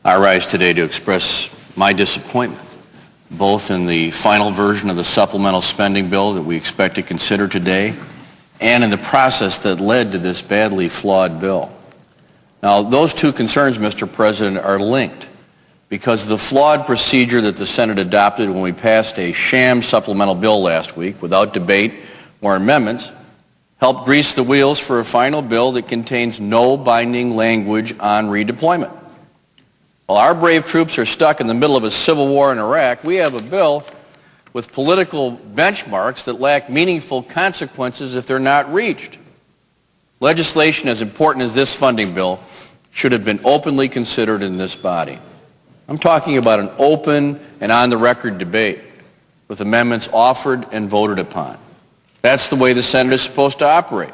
I rise today to express my disappointment, both in the final version of the supplemental spending bill that we expect to consider today and in the process that led to this badly flawed bill. Now, those two concerns, Mr. President, are linked because of the flawed procedure that the Senate adopted when we passed a sham supplemental bill last week without debate or amendments, helped grease the wheels for a final bill that contains no binding language on redeployment. While our brave troops are stuck in the middle of a civil war in Iraq, we have a bill with political benchmarks that lack meaningful consequences if they're not reached. Legislation as important as this funding bill should have been openly considered in this body. I'm talking about an open and on-the-record debate with amendments offered and voted upon. That's the way the Senate is supposed to operate.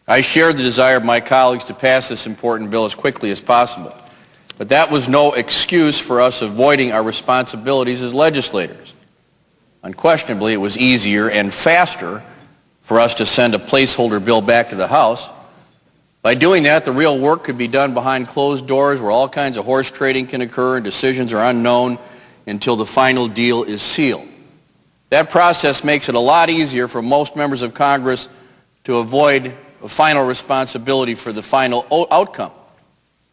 I share the desire of my colleagues to pass this important bill as quickly as possible, but that was no excuse for us avoiding our responsibilities as legislators. Unquestionably, it was easier and faster for us to send a placeholder bill back to the House. By doing that, the real work could be done behind closed doors where all kinds of horse trading can occur and decisions are unknown until the final deal is sealed. That process makes it a lot easier for most members of Congress to avoid a final responsibility for the final outcome.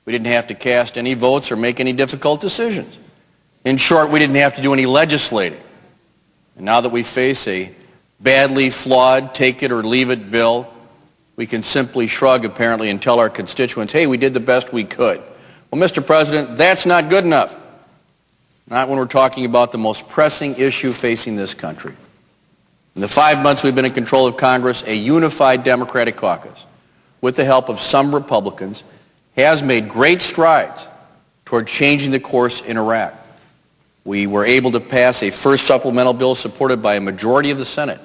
We didn't have to cast any votes or make any difficult decisions. In short, we didn't have to do any legislating. And now that we face a badly flawed take-it-or-leave-it bill, we can simply shrug, apparently, and tell our constituents, hey, we did the best we could. Well, Mr. President, that's not good enough. Not when we're talking about the most pressing issue facing this country. In the 5 months we've been in control of Congress, a unified Democratic caucus, with the help of some Republicans, has made great strides toward changing the course in Iraq. We were able to pass a first supplemental bill supported by a majority of the Senate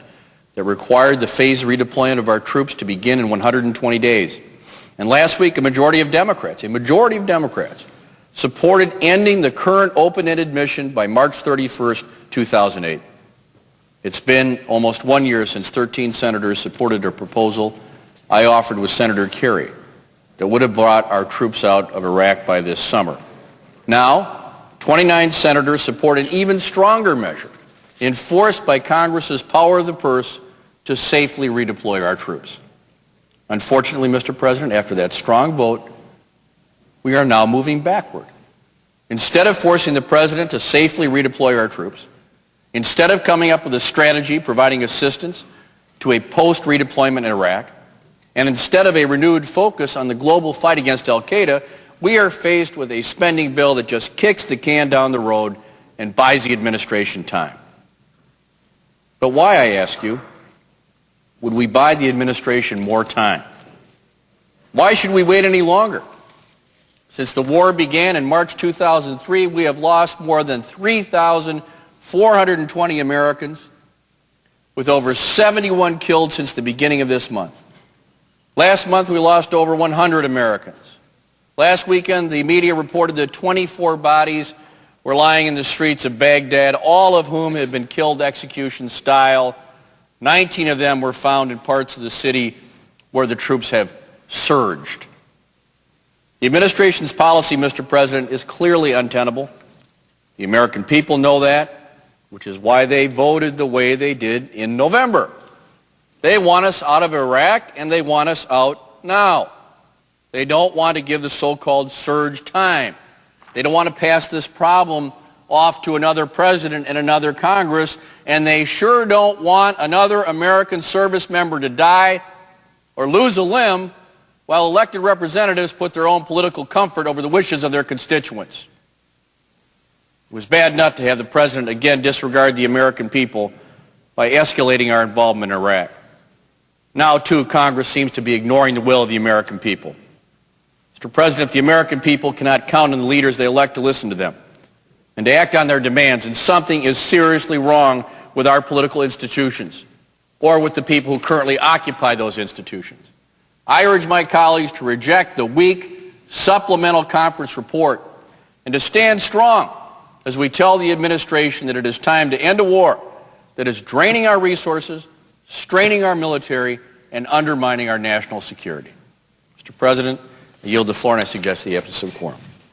that required the phased redeployment of our troops to begin in 120 days. And last week, a majority of Democrats, supported ending the current open-ended mission by March 31st, 2008. It's been almost 1 year since 13 senators supported a proposal I offered with Senator Kerry that would have brought our troops out of Iraq by this summer. Now, 29 senators support an even stronger measure enforced by Congress's power of the purse to safely redeploy our troops. Unfortunately, Mr. President, after that strong vote, we are now moving backward. Instead of forcing the President to safely redeploy our troops, instead of coming up with a strategy providing assistance to a post-redeployment in Iraq, and instead of a renewed focus on the global fight against al-Qaeda, we are faced with a spending bill that just kicks the can down the road and buys the administration time. But why, I ask you, would we buy the administration more time? Why should we wait any longer? Since the war began in March 2003, we have lost more than 3,420 Americans, with over 71 killed since the beginning of this month. Last month, we lost over 100 Americans. Last weekend, the media reported that 24 bodies were lying in the streets of Baghdad, all of whom had been killed execution style. 19 of them were found in parts of the city where the troops have surged. The administration's policy, Mr. President, is clearly untenable. The American people know that, which is why they voted the way they did in November. They want us out of Iraq, and they want us out now. They don't want to give the so-called surge time. They don't want to pass this problem off to another president and another Congress, and they sure don't want another American service member to die or lose a limb while elected representatives put their own political comfort over the wishes of their constituents. It was bad enough to have the president again disregard the American people by escalating our involvement in Iraq. Now, too, Congress seems to be ignoring the will of the American people. Mr. President, if the American people cannot count on the leaders they elect to listen to them and to act on their demands, and something is seriously wrong with our political institutions or with the people who currently occupy those institutions. I urge my colleagues to reject the weak supplemental conference report and to stand strong as we tell the administration that it is time to end a war that is draining our resources, straining our military, and undermining our national security. Mr. President, I yield the floor, and I suggest the absence of quorum.